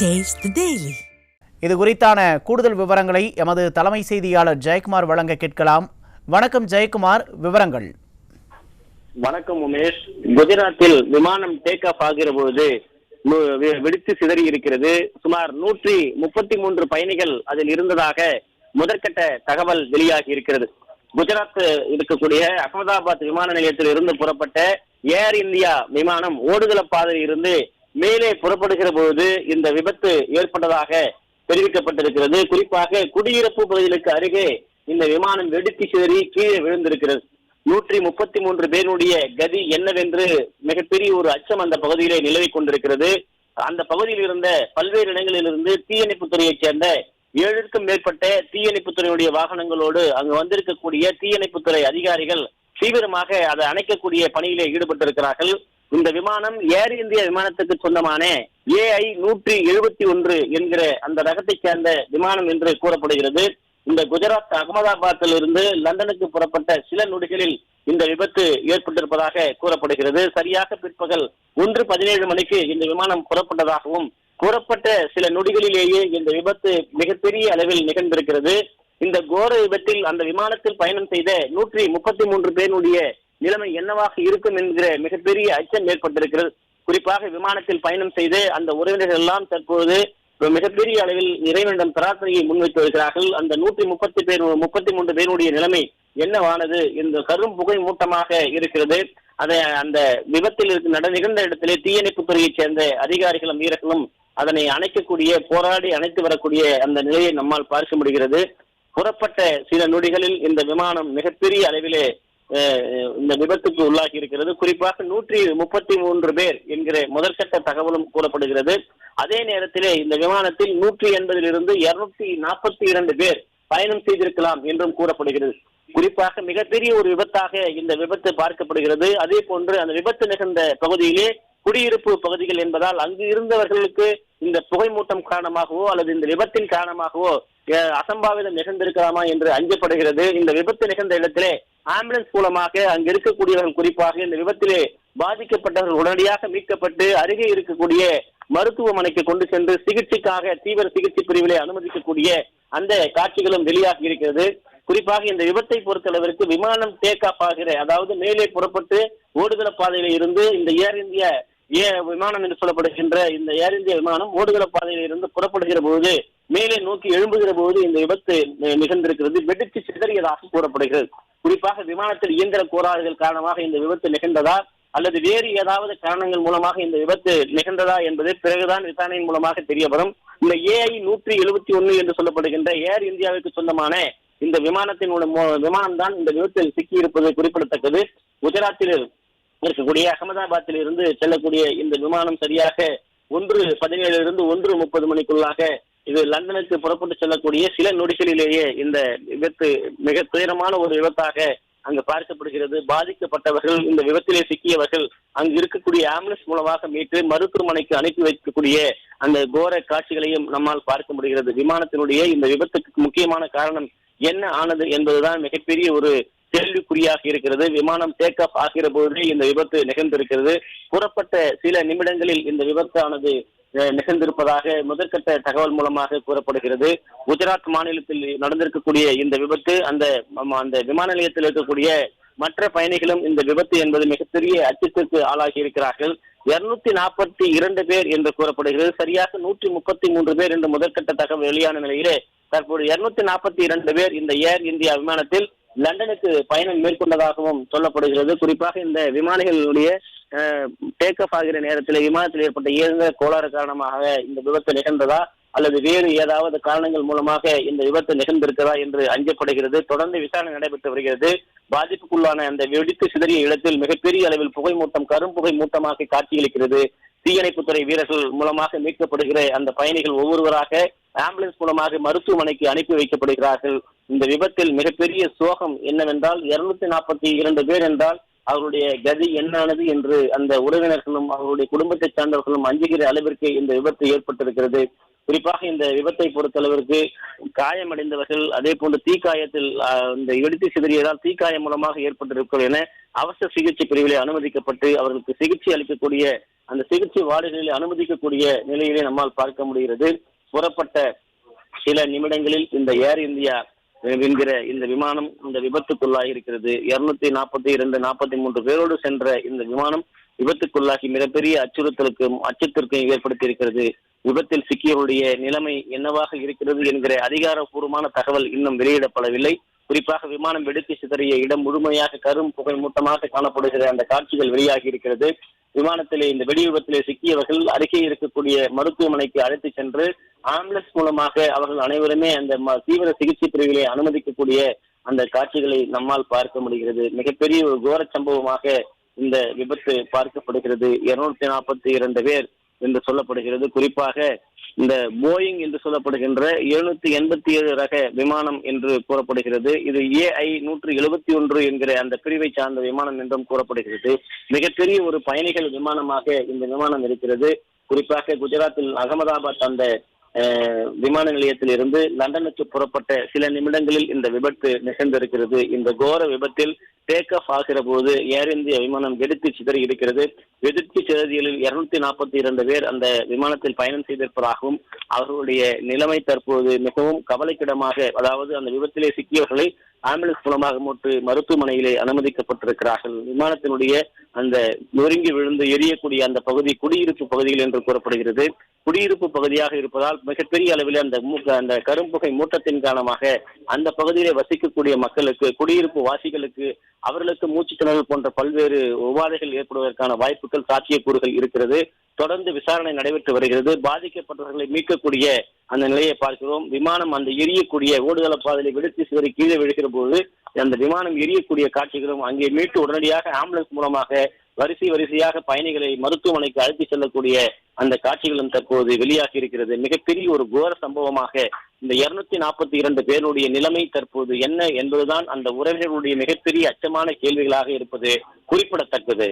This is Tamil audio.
Taste the Daily. இது குறித்தான கூடுதல் விவரங்களை எமது தலைமை செய்தியாளர் ஜெயக்குமார் வழங்க கேட்கலாம். வணக்கம் ஜெயக்குமார், விவரங்கள். வணக்கம் உமேஷ். குஜராத்தில் விமானம் டேக் ஆஃப் ஆகிற பொழுது வெடித்து சிதறி இருக்கிறது. சுமார் 133 பயணிகள் அதில் இருந்ததாக முதற்கட்ட தகவல் வெளியாகி இருக்கிறது. குஜராத் இருக்கக்கூடிய அகமதாபாத் விமான நிலையத்தில் இருந்து புறப்பட்ட ஏர் இந்தியா விமானம் ஓடுதள பாதையில் இருந்து மேலே புறப்படுகிற பொழுது இந்த விபத்து ஏற்பட்டதாக தெரிவிக்கப்பட்டிருக்கிறது. குறிப்பாக குடியிருப்பு பகுதிகளுக்கு அருகே இந்த விமானம் வெடித்து சிதறி கீழே விழுந்திருக்கிறது. 133 பேருடைய கதி என்னவென்று மிகப்பெரிய ஒரு அச்சம் அந்த பகுதியிலே நிலவிக் கொண்டிருக்கிறது. அந்த பகுதியில் இருந்த பல்வேறு இடங்களில் இருந்து தீயணைப்புத்துறையைச் சேர்ந்த 7க்கும் மேற்பட்ட தீயணைப்புத்துறையுடைய வாகனங்களோடு அங்கு வந்திருக்கக்கூடிய தீயணைப்புத்துறை அதிகாரிகள் தீவிரமாக அதை அணைக்கக்கூடிய பணியிலே ஈடுபட்டிருக்கிறார்கள். இந்த விமானம் ஏர் இந்தியா விமானத்துக்கு சொந்தமான AI-171 என்கிற அந்த ரகத்தை சேர்ந்த விமானம் என்று கூறப்படுகிறது. இந்த குஜராத் அகமதாபாத்தில் இருந்து லண்டனுக்கு புறப்பட்ட சில நொடிகளில் இந்த விபத்து ஏற்பட்டிருப்பதாக கூறப்படுகிறது. சரியாக பிற்பகல் 1:17 மணிக்கு இந்த விமானம் புறப்பட்டதாகவும் கூறப்பட்ட சில நொடிகளிலேயே இந்த விபத்து மிகப்பெரிய அளவில் நிகழ்ந்திருக்கிறது. இந்த கோர விபத்தில் அந்த விமானத்தில் பயணம் செய்த 133 பேருடைய நிலைமை என்னவாக இருக்கும் என்கிற மிகப்பெரிய அச்சம் ஏற்பட்டிருக்கிறது. குறிப்பாக விமானத்தில் பயணம் செய்து அந்த உறவினர்கள் எல்லாம் தற்போது மிகப்பெரிய அளவில் இறைவனிடம் பிரார்த்தனையை முன்வைத்து வருகிறார்கள். அந்த 133 பேருடைய நிலைமை என்னவானது? இந்த கரும் புகை மூட்டமாக இருக்கிறது. அந்த விபத்தில் நிகழ்ந்த இடத்திலே தீயணைப்புத்துறையைச் சேர்ந்த அதிகாரிகளும் வீரர்களும் அதனை அணைக்கக்கூடிய போராடி அணைத்து வரக்கூடிய அந்த நிலையை நம்மால் பார்க்க முடிகிறது. புறப்பட்ட சில நொடிகளில் இந்த விமானம் மிகப்பெரிய அளவிலே இந்த விபத்துக்கு உள்ளாகி இருக்கிறது. குறிப்பாக 133 பேர் என்கிற முதற்கட்ட தகவலும் கூறப்படுகிறது. அதே நேரத்திலே இந்த விமானத்தில் 180 242 பேர் பயணம் செய்திருக்கலாம் என்றும் கூறப்படுகிறது. குறிப்பாக மிகப்பெரிய ஒரு விபத்தாக இந்த விபத்து பார்க்கப்படுகிறது. அதே போன்று அந்த விபத்து நிகழ்ந்த பகுதியிலே குடியிருப்பு பகுதிகள் என்பதால் அங்கு இருந்தவர்களுக்கு இந்த புகை மூட்டம் காரணமாகவோ அல்லது இந்த விபத்தின் காரணமாகவோ அசம்பாவிதம் நிகழ்ந்திருக்கலாமா என்று அஞ்சப்படுகிறது. இந்த விபத்து நிகழ்ந்த இடத்திலே ஆம்புலன்ஸ் மூலமாக அங்கு இருக்கக்கூடியவர்கள், குறிப்பாக இந்த விபத்திலே பாதிக்கப்பட்டவர்கள் உடனடியாக மீட்கப்பட்டு அருகே இருக்கக்கூடிய மருத்துவமனைக்கு கொண்டு சென்று சிகிச்சைக்காக தீவிர சிகிச்சை பிரிவிலே அனுமதிக்கக்கூடிய அந்த காட்சிகளும் வெளியாகி இருக்கிறது. குறிப்பாக இந்த விபத்தை பொறுத்தளவிற்கு விமானம் டேக் ஆஃப் ஆகிற, அதாவது மேலே புறப்பட்டு ஓடுதள பாதையில இருந்து இந்த ஏர் இந்தியா விமானம் என்று சொல்லப்படுகின்ற இந்த ஏர் இந்தியா விமானம் ஓடுதள பாதையில இருந்து புறப்படுகிற போது மேலே நோக்கி எழும்புகிற போது இந்த விபத்து நிகழ்ந்திருக்கிறது. வெடித்து சிதறியதாக கூறப்படுகிறது. குறிப்பாக விமானத்தில் இயந்திர கோளாறுகள் காரணமாக இந்த விபத்து நிகழ்ந்ததா அல்லது வேறு ஏதாவது காரணங்கள் மூலமாக இந்த விபத்து நிகழ்ந்ததா என்பது பிறகுதான் விசாரணையின் மூலமாக தெரிய வரும். இந்த AI-171 என்று சொல்லப்படுகின்ற ஏர் இந்தியாவுக்கு சொந்தமான இந்த விமானம் தான் இந்த விபத்தில் சிக்கியிருப்பது குறிப்பிடத்தக்கது. குஜராத்தில் இருக்கக்கூடிய அகமதாபாத்தில் இருந்து செல்லக்கூடிய இந்த விமானம் சரியாக 1:17 1:30 மணிக்குள்ளாக இது லண்டனுக்கு புறப்பட்டு செல்லக்கூடிய சில நொடிகளிலேயே இந்த விபத்து மிக துயரமான ஒரு விபத்தாக அங்கு பார்க்கப்படுகிறது. பாதிக்கப்பட்டவர்கள், இந்த விபத்திலே சிக்கியவர்கள் அங்கு இருக்கக்கூடிய ஆம்புலன்ஸ் மூலமாக மீட்டு மருத்துவமனைக்கு அனுப்பி வைக்கக்கூடிய அந்த கோர காட்சிகளையும் நம்மால் பார்க்க முடிகிறது. விமானத்தினுடைய இந்த விபத்துக்கு முக்கியமான காரணம் என்ன ஆனது என்பதுதான் மிகப்பெரிய ஒரு கேள்விக்குறியாக இருக்கிறது. விமானம் டேக் ஆஃப் ஆகிற பொழுது இந்த விபத்து நிகழ்ந்திருக்கிறது. புறப்பட்ட சில நிமிடங்களில் இந்த விபத்தானது நிகழ்ந்திருப்பதாக முதற்கட்ட தகவல் மூலமாக கூறப்படுகிறது. குஜராத் மாநிலத்தில் நடந்திருக்கக்கூடிய இந்த விபத்து அந்த விமான நிலையத்தில் இருக்கக்கூடிய மற்ற பயணிகளும் இந்த விபத்து என்பது மிகப்பெரிய அச்சத்திற்கு ஆளாகி இருக்கிறார்கள். 242 பேர் என்று கூறப்படுகிறது. சரியாக 133 பேர் என்று முதற்கட்ட தகவல் வெளியான நிலையிலே தற்போது 242 பேர் இந்த ஏர் இந்தியா விமானத்தில் லண்டனுக்கு பயணம் மேற்கொண்டதாகவும் சொல்லப்படுகிறது. குறிப்பாக இந்த விமானிகளுடைய டேக் ஆஃப் ஆகிற நேரத்தில் விமானத்தில் ஏற்பட்ட இயந்திர கோளாறு காரணமாக இந்த விபத்து நிகழ்ந்ததா அல்லது வேறு ஏதாவது காரணங்கள் மூலமாக இந்த விபத்து நிகழ்ந்திருக்கிறதா என்று அஞ்சப்படுகிறது. தொடர்ந்து விசாரணை நடைபெற்று வருகிறது. பாதிப்புக்குள்ளான அந்த வெடித்து சிதறிய இடத்தில் மிகப்பெரிய அளவில் புகை மூட்டம், கரும் புகை மூட்டமாக காட்சியளிக்கிறது. தீயணைப்புத்துறை வீரர்கள் மூலமாக மீட்கப்படுகிற அந்த பயணிகள் ஒவ்வொருவராக ஆம்புலன்ஸ் மூலமாக மருத்துவமனைக்கு அனுப்பி வைக்கப்படுகிறார்கள். இந்த விபத்தில் மிகப்பெரிய சோகம் என்னவென்றால் 242 பேர் என்றால் அவருடைய கதி என்னானது என்று அந்த உறவினர்களும் அவருடைய குடும்பத்தை சார்ந்தவர்களும் அஞ்சுகிற அளவிற்கு இந்த விபத்து ஏற்பட்டிருக்கிறது. குறிப்பாக இந்த விபத்தை பொறுத்தளவிற்கு காயமடைந்தவர்கள், அதே போன்று தீக்காயத்தில் இந்த வெடித்து சிதறியதால் தீக்காயம் மூலமாக ஏற்பட்டிருக்கிறது என அவசர சிகிச்சை பிரிவிலே அனுமதிக்கப்பட்டு அவர்களுக்கு சிகிச்சை அளிக்கக்கூடிய அந்த சிகிச்சை வார்டுகளில் அனுமதிக்கக்கூடிய நிலையிலே நம்மால் பார்க்க முடிகிறது. புறப்பட்ட சில நிமிடங்களில் இந்த ஏர் இந்தியா என்கிற இந்த விமானம் இந்த விபத்துக்குள்ளாகி இருக்கிறது. 242-43 பேரோடு சென்ற இந்த விமானம் விபத்துக்குள்ளாகி மிகப்பெரிய அச்சத்திற்கும் ஏற்படுத்தி இருக்கிறது. விபத்தில் சிக்கியவருடைய நிலைமை என்னவாக இருக்கிறது என்கிற அதிகாரப்பூர்வமான தகவல் இன்னும் வெளியிடப்படவில்லை. குறிப்பாக விமானம் வெடித்து சிதறிய இடம் முழுமையாக கரும் புகை மூட்டமாக காணப்படுகிற அந்த காட்சிகள் வெளியாகி இருக்கிறது. விமானத்திலே இந்த வெடி விபத்திலே சிக்கியவர்கள் அருகே இருக்கக்கூடிய மருத்துவமனைக்கு அழைத்து சென்று ஆம்புலன்ஸ் மூலமாக அவர்கள் அனைவருமே அந்த தீவிர சிகிச்சை பிரிவிலே அனுமதிக்கக்கூடிய அந்த காட்சிகளை நம்மால் பார்க்க முடிகிறது. மிகப்பெரிய ஒரு கோர சம்பவமாக இந்த விபத்து பார்க்கப்படுகிறது. 242 பேர் என்று சொல்லப்படுகிறது. குறிப்பாக இந்த போயிங் என்று சொல்லப்படுகின்ற 787 ரக விமானம் என்று கூறப்படுகிறது. இது AI-171 என்கிற அந்த பிரிவை சார்ந்த விமானம் என்றும் கூறப்படுகிறது. மிகப்பெரிய ஒரு பயணிகள் விமானமாக இந்த விமானம் இருக்கிறது. குறிப்பாக குஜராத்தில் அகமதாபாத் அந்த விமான நிலையத்தில் இருந்து லண்டனுக்கு புறப்பட்ட சில நிமிடங்களில் இந்த விபத்து நிகழ்ந்திருக்கிறது. இந்த கோர விபத்தில் டேக் ஆஃப் ஆகிற போது ஏர் இந்தியா விமானம் வெடித்து சிதறி இருக்கிறது. வெடித்து சிதறியலில் 242 பேர் அந்த விமானத்தில் பயணம் செய்திருப்பதாகவும் அவர்களுடைய நிலைமை தற்போது மிகவும் கவலைக்கிடமாக, அதாவது அந்த விபத்திலே சிக்கியவர்களை ஆம்புலன்ஸ் மூலமாக மூட்டு மருத்துவமனையிலே அனுமதிக்கப்பட்டிருக்கிறார்கள். விமானத்தினுடைய அந்த நொறுங்கி விழுந்து எரியக்கூடிய அந்த பகுதி குடியிருப்பு பகுதிகள் என்று கூறப்படுகிறது. குடியிருப்பு பகுதியாக இருப்பதால் மிகப்பெரிய அளவில் அந்த கரும்புகை மூட்டத்தின் காரணமாக அந்த பகுதியிலே வசிக்கக்கூடிய மக்களுக்கு, குடியிருப்பு வாசிகளுக்கு, அவர்களுக்கு மூச்சு திணறல் போன்ற பல்வேறு உபாதைகள் ஏற்படுவதற்கான வாய்ப்புகள், சாத்தியக்கூறுகள் இருக்கிறது. தொடர்ந்து விசாரணை நடைபெற்று வருகிறது. பாதிக்கப்பட்டவர்களை மீட்கக்கூடிய அந்த நிலையை பார்க்கிறோம். விமானம் அந்த எரியக்கூடிய ஓடுதள பாதையை வெடித்து சிதறி கீழே விழுகிற போது அந்த விமானம் எரியக்கூடிய காட்சிகளும் அங்கே மீட்டு உடனடியாக ஆம்புலன்ஸ் மூலமாக வரிசையாக பயணிகளை மருத்துவமனைக்கு அழைத்து செல்லக்கூடிய அந்த காட்சிகளும் தற்போது வெளியாகி இருக்கிறது. மிகப்பெரிய ஒரு கோர சம்பவமாக இந்த 242 பேருடைய நிலைமை தற்போது என்ன என்பதுதான் அந்த உறவினர்களுடைய மிகப்பெரிய அச்சமான கேள்விகளாக இருப்பது குறிப்பிடத்தக்கது.